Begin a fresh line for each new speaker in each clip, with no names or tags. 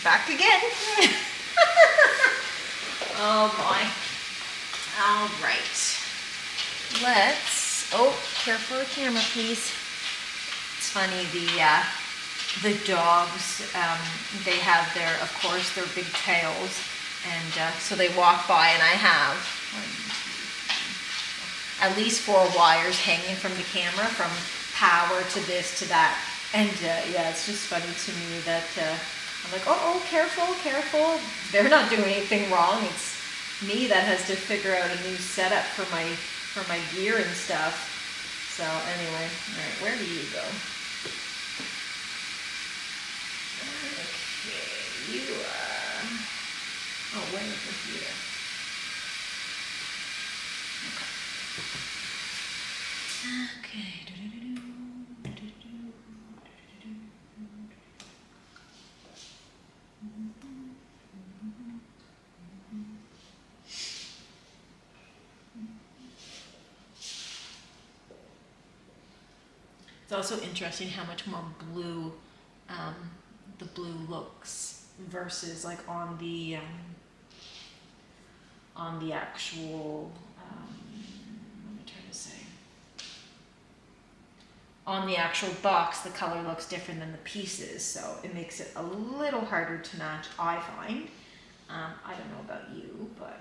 back again. Oh boy. All right. Let's, oh, careful with the camera, please. It's funny, the dogs, they have their, of course, their big tails, and so they walk by, and I have at least 4 wires hanging from the camera, from power to this to that, and yeah, it's just funny to me that I'm like, oh, careful, careful. They're not doing anything wrong. It's me that has to figure out a new setup for my gear and stuff. So anyway, all right, where do you go? Okay, you oh, way over here. Okay. It's also interesting how much more blue the blue looks versus like on the actual what am I trying to say? On the actual box, the color looks different than the pieces, so it makes it a little harder to match, I find. I don't know about you, but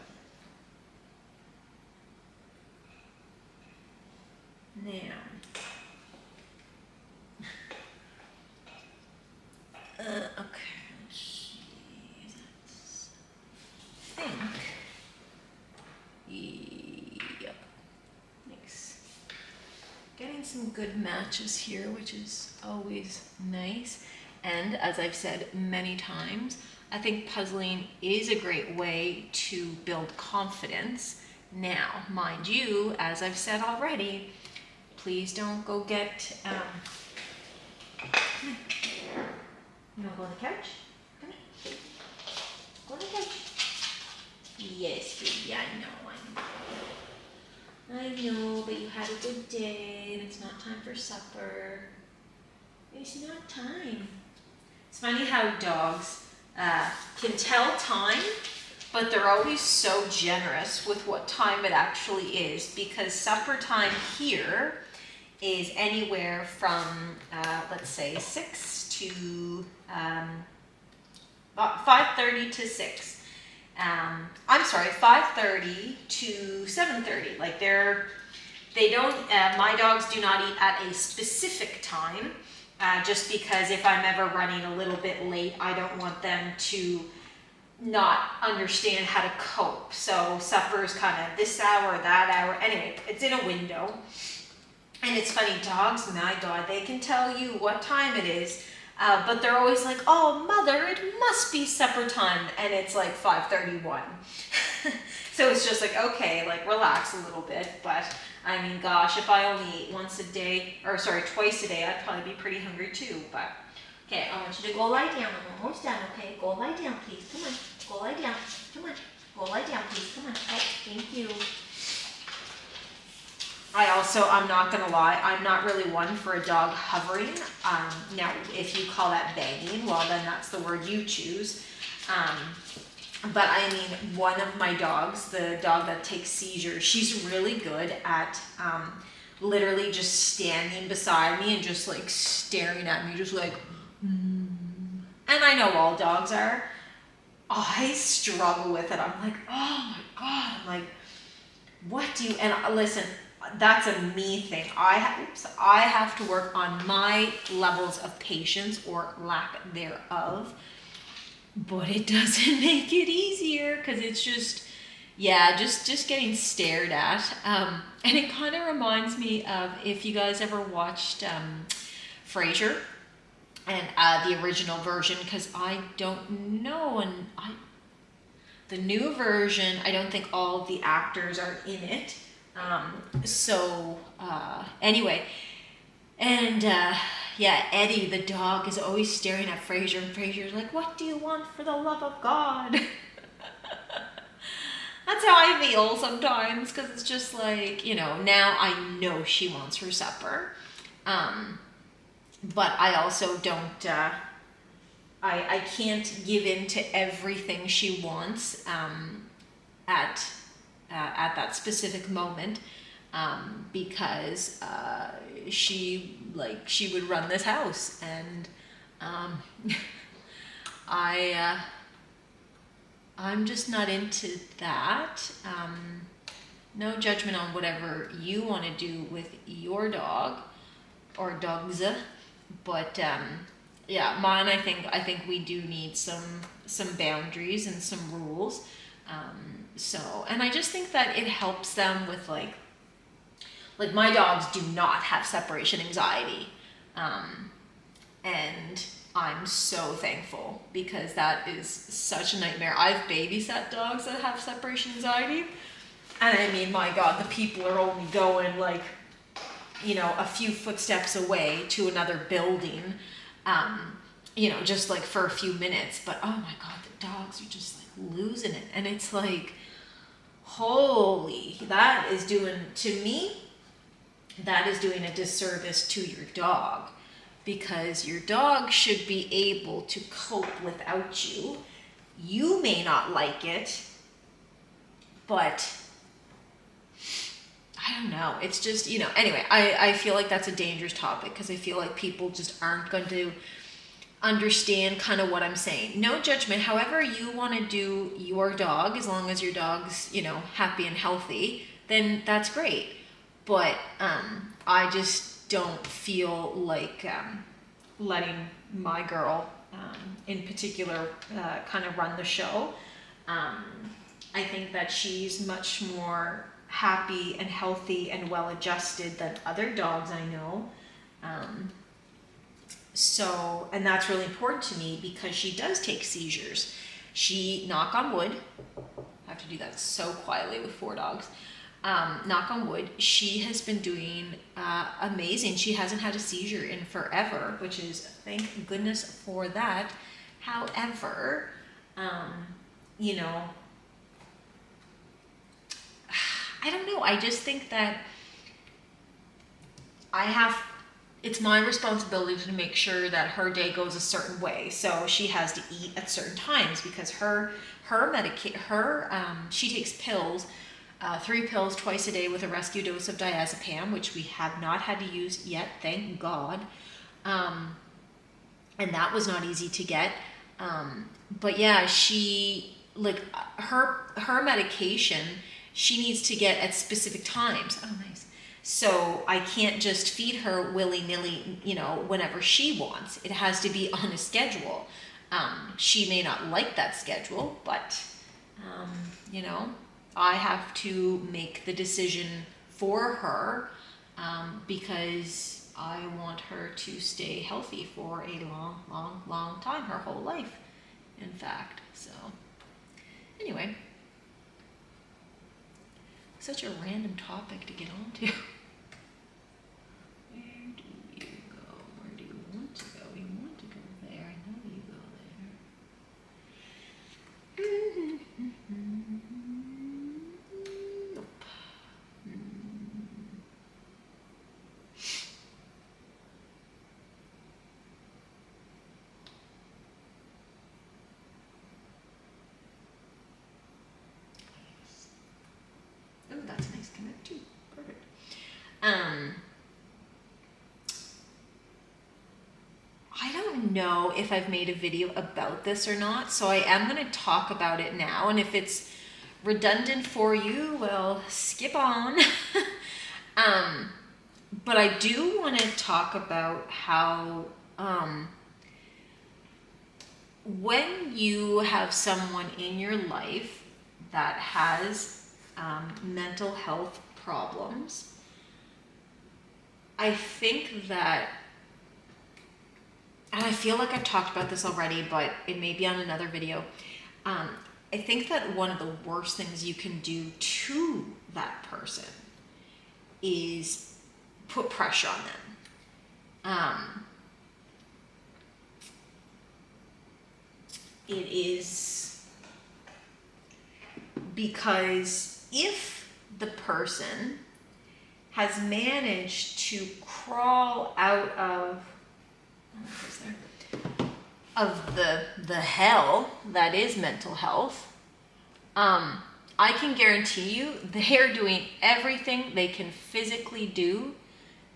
now. Okay, let's see. I think. Yep. Thanks. Getting some good matches here, which is always nice. And as I've said many times, I think puzzling is a great way to build confidence. Now, mind you, as I've said already, please don't go get you want to go on the couch? Come here. Go on the couch. Yes, baby, I know, but you had a good day and it's not time for supper. It's not time. It's funny how dogs can tell time, but they're always so generous with what time it actually is, because supper time here is anywhere from, let's say, 6 to 5:30 to 6. I'm sorry, 5:30 to 7:30. Like they don't, my dogs do not eat at a specific time, just because if I'm ever running a little bit late, I don't want them to not understand how to cope. So supper is kind of this hour, that hour. Anyway, it's in a window. And it's funny, dogs, my God, they can tell you what time it is, but they're always like, oh, mother, it must be supper time. And it's like 5:31. So it's just like, okay, like relax a little bit. But I mean, gosh, if I only ate once a day, or sorry, twice a day, I'd probably be pretty hungry too. But okay, I want you to go lie down. I'm almost done, okay? Go lie down, please. Come on, go lie down. Come on, go lie down, please. Come on. Oh, thank you. I'm not gonna lie, I'm not really one for a dog hovering. Now, if you call that banging, well then that's the word you choose. But I mean, one of my dogs, the dog that takes seizures, she's really good at literally just standing beside me and just like staring at me, just like, and I know all dogs are. I struggle with it. I'm like, oh my God, I'm like, what do you, and listen, that's a me thing. I have to work on my levels of patience or lack thereof, but it doesn't make it easier because it's just, yeah, just getting stared at. And it kind of reminds me of, if you guys ever watched Frasier and the original version, because I don't know, and the new version, I don't think all of the actors are in it. Anyway, and yeah, Eddie, the dog, is always staring at Frasier, and Frasier's like, what do you want for the love of God? That's how I feel sometimes, because it's just like, you know, now I know she wants her supper, but I also don't, I can't give in to everything she wants at that specific moment, because she would run this house, and I'm just not into that. No judgment on whatever you want to do with your dog or dogs, but yeah, mine. I think we do need some boundaries and some rules. So, and I just think that it helps them with like my dogs do not have separation anxiety, and I'm so thankful, because that is such a nightmare. I've babysat dogs that have separation anxiety, and I mean, my God, the people are only going like, you know, a few footsteps away to another building, you know, just like for a few minutes. But oh my God, the dogs are just like losing it. And it's like, holy, that is doing, to me, that is doing a disservice to your dog, because your dog should be able to cope without you. You may not like it, but I don't know. It's just, you know, anyway, I feel like that's a dangerous topic, because I feel like people just aren't going to understand kind of what I'm saying. No judgment. However you want to do your dog, as long as your dog's, you know, happy and healthy, then that's great. But I just don't feel like letting my girl in particular kind of run the show. I think that she's much more happy and healthy and well adjusted than other dogs I know. So, and that's really important to me, because she does take seizures. She, knock on wood, I have to do that so quietly with 4 dogs. Knock on wood, she has been doing amazing. She hasn't had a seizure in forever, which is, thank goodness for that. However, you know, I don't know. I just think that it's my responsibility to make sure that her day goes a certain way. So she has to eat at certain times, because she takes pills, 3 pills twice a day with a rescue dose of diazepam, which we have not had to use yet, thank God. And that was not easy to get. But yeah, she, like, her medication, she needs to get at specific times. Oh, nice. So I can't just feed her willy-nilly, you know, whenever she wants. It has to be on a schedule. She may not like that schedule, but, you know, I have to make the decision for her, because I want her to stay healthy for a long, long, long time, her whole life, in fact. So, anyway. Such a random topic to get onto. Where do you go? Where do you want to go? You want to go there. I know you go there. Nope. Oh, that's a nice connect too. Perfect. I don't know if I've made a video about this or not, so I am going to talk about it now. And if it's redundant for you, well, skip on. But I do want to talk about how when you have someone in your life that has mental health problems, I think that, and I feel like I've talked about this already, but it may be on another video. I think that one of the worst things you can do to that person is put pressure on them. It is because if the person has managed to crawl out of, of the hell that is mental health, I can guarantee you they are doing everything they can physically do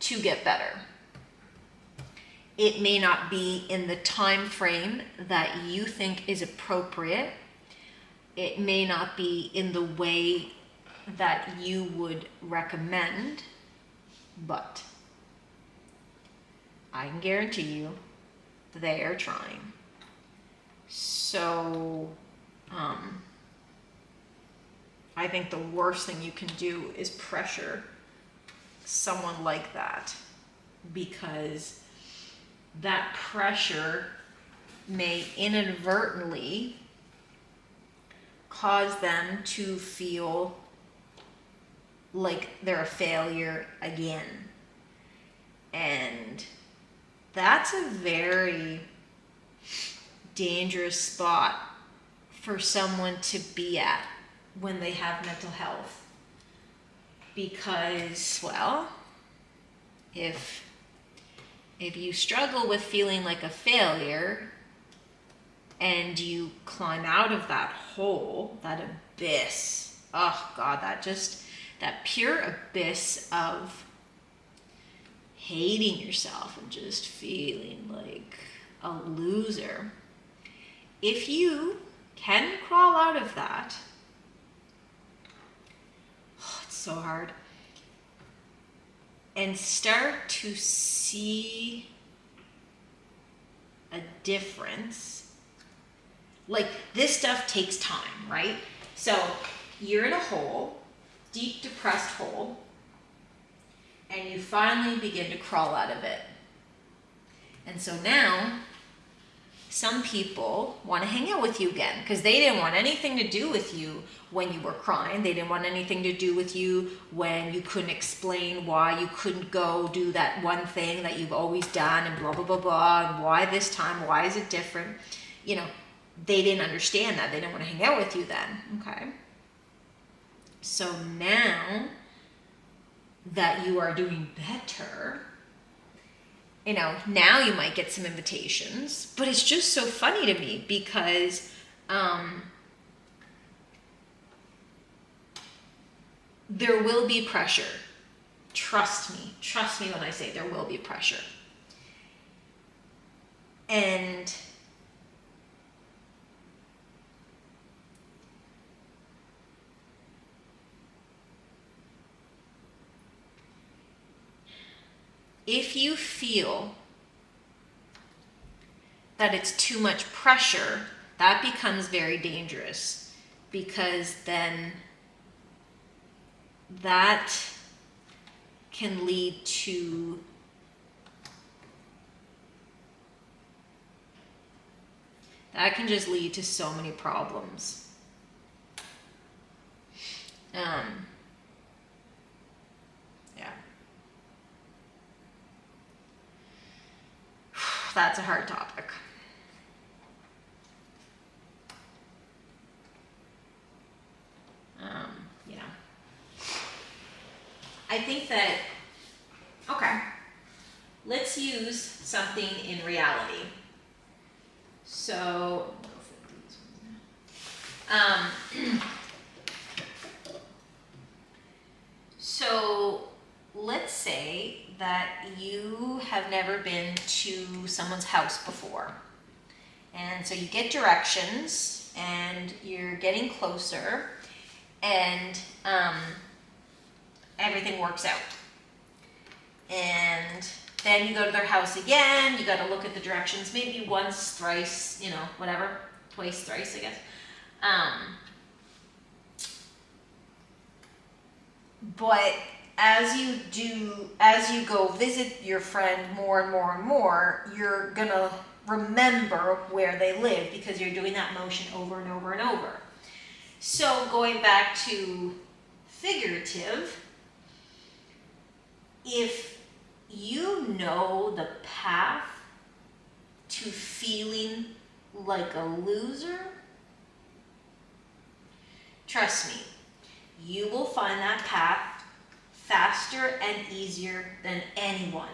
to get better. It may not be in the time frame that you think is appropriate. It may not be in the way that you would recommend, but I can guarantee you they are trying. So, I think the worst thing you can do is pressure someone like that, because that pressure may inadvertently cause them to feel like they're a failure again. And that's a very dangerous spot for someone to be at when they have mental health. Because, well, if you struggle with feeling like a failure and you climb out of that hole, that abyss, oh God, that pure abyss of hating yourself and just feeling like a loser. If you can crawl out of that, oh, it's so hard, and start to see a difference. Like, this stuff takes time, right? So you're in a hole, deep depressed hole, and you finally begin to crawl out of it. And so now some people want to hang out with you again because they didn't want anything to do with you when you were crying. They didn't want anything to do with you when you couldn't explain why you couldn't go do that one thing that you've always done, and blah, blah, blah, blah, and why this time, why is it different? You know, they didn't understand that. They didn't want to hang out with you then, okay? So now that you are doing better, you know, now you might get some invitations, but it's just so funny to me because there will be pressure. Trust me when I say there will be pressure. And if you feel that it's too much pressure, that becomes very dangerous, because then that can lead to just lead to so many problems. Yeah. That's a hard topic. Yeah. I think that, okay, let's use something in reality. So, so let's say that you have never been to someone's house before. And so you get directions and you're getting closer, and everything works out. And then you go to their house again, you got to look at the directions maybe once, thrice, you know, whatever, twice, thrice, I guess. But as you go visit your friend more and more and more, you're gonna remember where they live because you're doing that motion over and over and over. So going back to figurative, if you know the path to feeling like a loser, trust me, you will find that path faster and easier than anyone.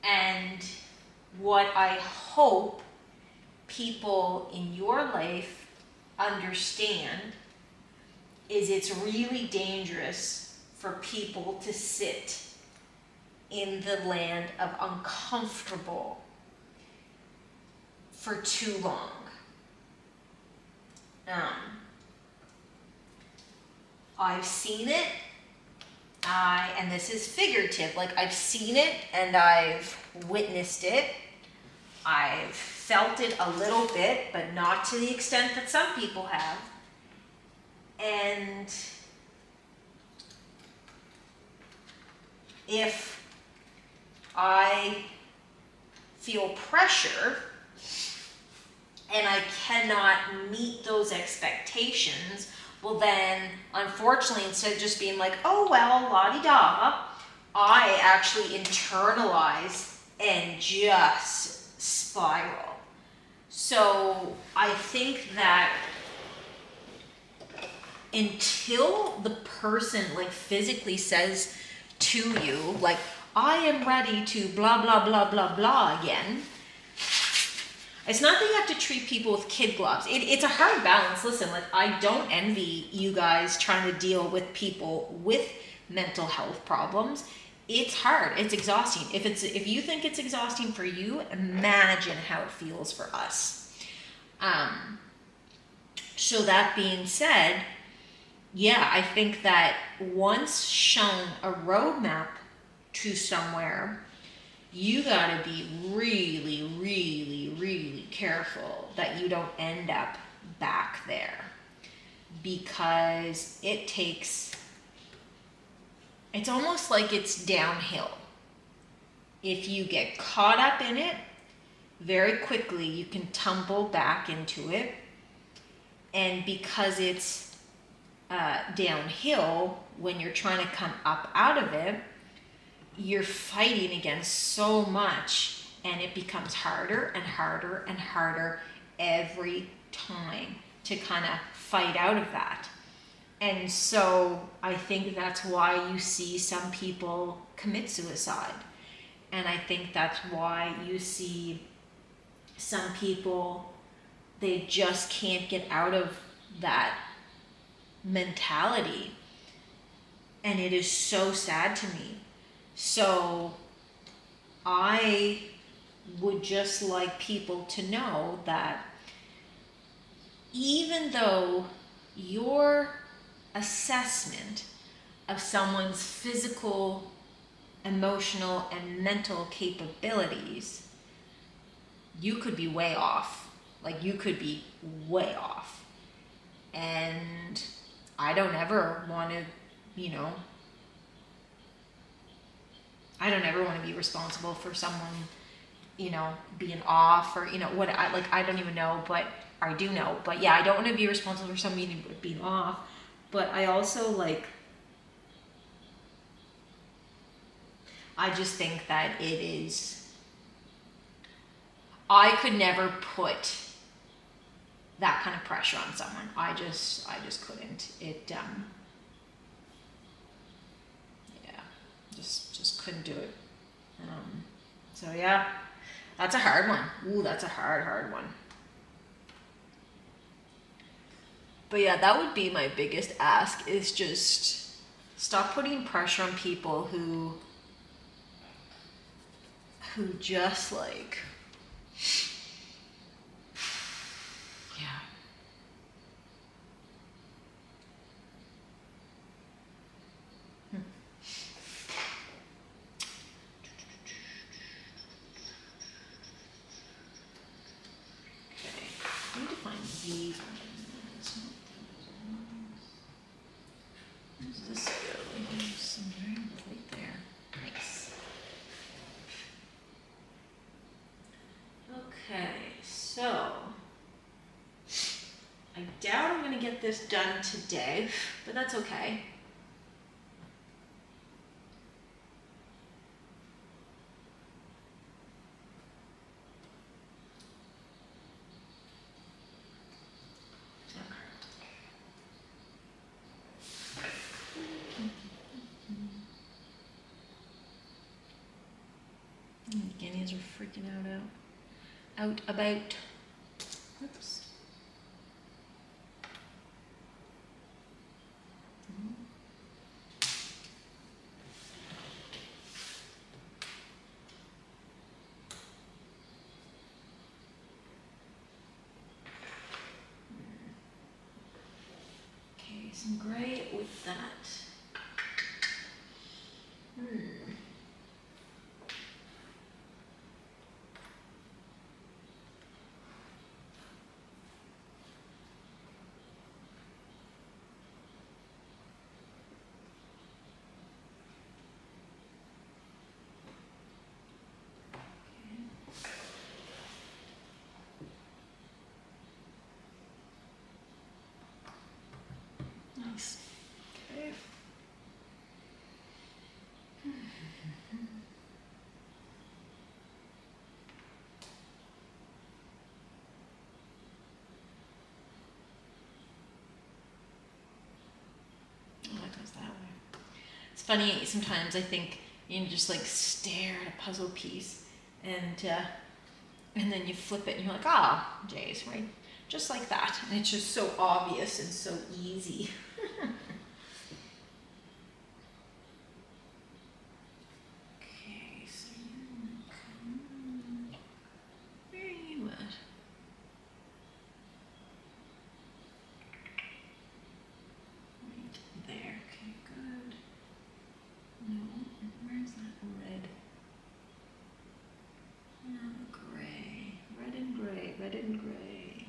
And what I hope people in your life understand is it's really dangerous for people to sit in the land of uncomfortable for too long. I've seen it, and this is figurative, like I've seen it and I've witnessed it. I've felt it a little bit, but not to the extent that some people have. And if I feel pressure and I cannot meet those expectations, well then, unfortunately, instead of just being like, oh well, la-di-da, I actually internalize and just spiral. So I think that until the person like physically says to you, like, I am ready to blah, blah, blah, blah, blah again, it's not that you have to treat people with kid gloves. It's a hard balance. Listen, like, I don't envy you guys trying to deal with people with mental health problems. It's hard. It's exhausting. If you think it's exhausting for you, imagine how it feels for us. So that being said, yeah, I think that once shown a roadmap to somewhere, you gotta be really, really, really careful that you don't end up back there, because it's almost like it's downhill. If you get caught up in it, very quickly you can tumble back into it. And because it's downhill, when you're trying to come up out of it, you're fighting against so much, and it becomes harder and harder and harder every time to kind of fight out of that. And so I think that's why you see some people commit suicide. And I think that's why you see some people, they just can't get out of that mentality. And it is so sad to me. So I would just like people to know that even though your assessment of someone's physical, emotional, and mental capabilities, you could be way off. Like, you could be way off. And I don't ever want to, I don't ever want to be responsible for someone, being off, or, I don't even know, but I do know. But yeah, I don't want to be responsible for someone being off. But I also, I just think that I could never put that kind of pressure on someone. I just couldn't. Just couldn't do it. So yeah, that's a hard one. Ooh, that's a hard one. But yeah, that would be my biggest ask, is just stop putting pressure on people who just yeah. I need to find these ones. Where's this go? There's somewhere right there. Nice. Okay, so I doubt I'm going to get this done today, but that's okay. Getting me as we're freaking out about. Oops. Okay, some gray with that. Nice. Okay. Oh, it goes that way. It's funny, sometimes I think you just like stare at a puzzle piece and then you flip it and you're like, ah, Jay's, right? Just like that. And it's just so obvious and so easy. Okay, so you come, where are you at? Right there, okay, good. No, where's that red? Gray, red and gray, red and gray.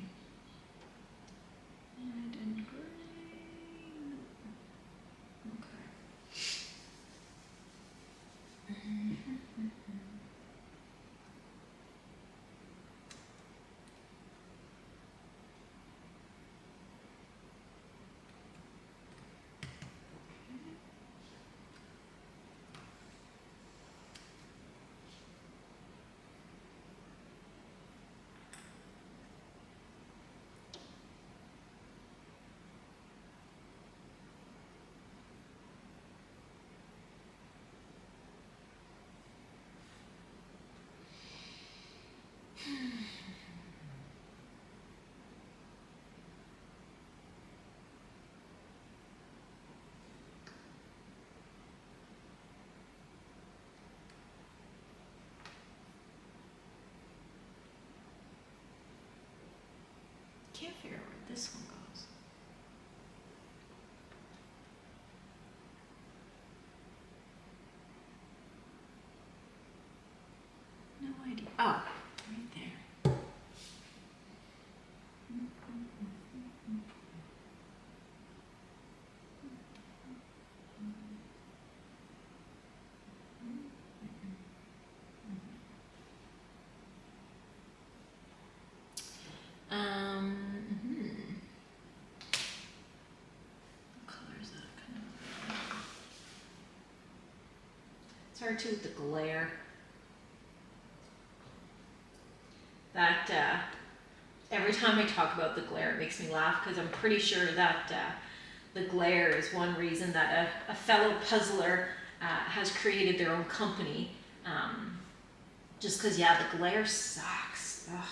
Red and gray. Okay. Can't figure out where this one goes. No idea. Oh, right there. What color is that? Kind of. It's hard too with the glare. That every time I talk about the glare, it makes me laugh because I'm pretty sure that the glare is one reason that a fellow puzzler has created their own company. Just because, yeah, the glare sucks. Ugh.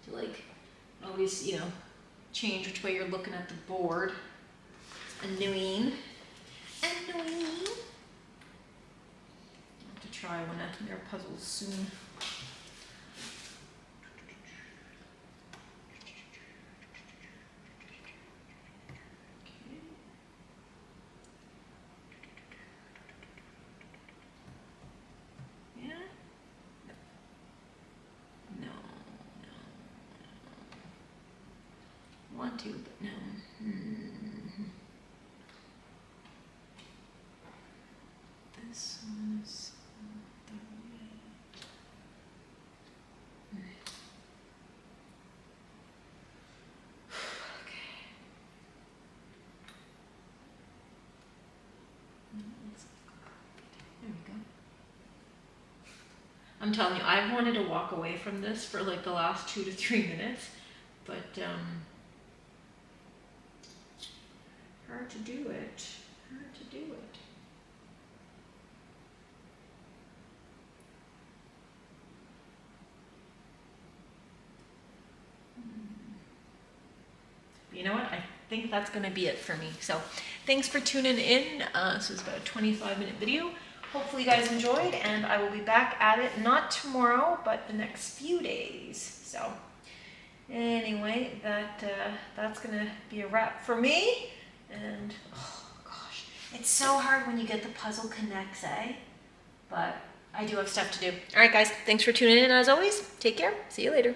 To like always, you know, change which way you're looking at the board. It's annoying. Annoying. I'll have to try one of their puzzles soon. Want to, but no. This one's the red. Okay. There we go. I'm telling you, I've wanted to walk away from this for like the last 2 to 3 minutes, but hard to do it. Hard to do it. you know what? I think that's gonna be it for me. So thanks for tuning in. This was about a 25-minute video. Hopefully you guys enjoyed, and I will be back at it, not tomorrow, but the next few days. So anyway, that's gonna be a wrap for me. And oh gosh, it's so hard when you get the puzzle connects, eh? But I do have stuff to do. All right, guys, thanks for tuning in as always. Take care. See you later.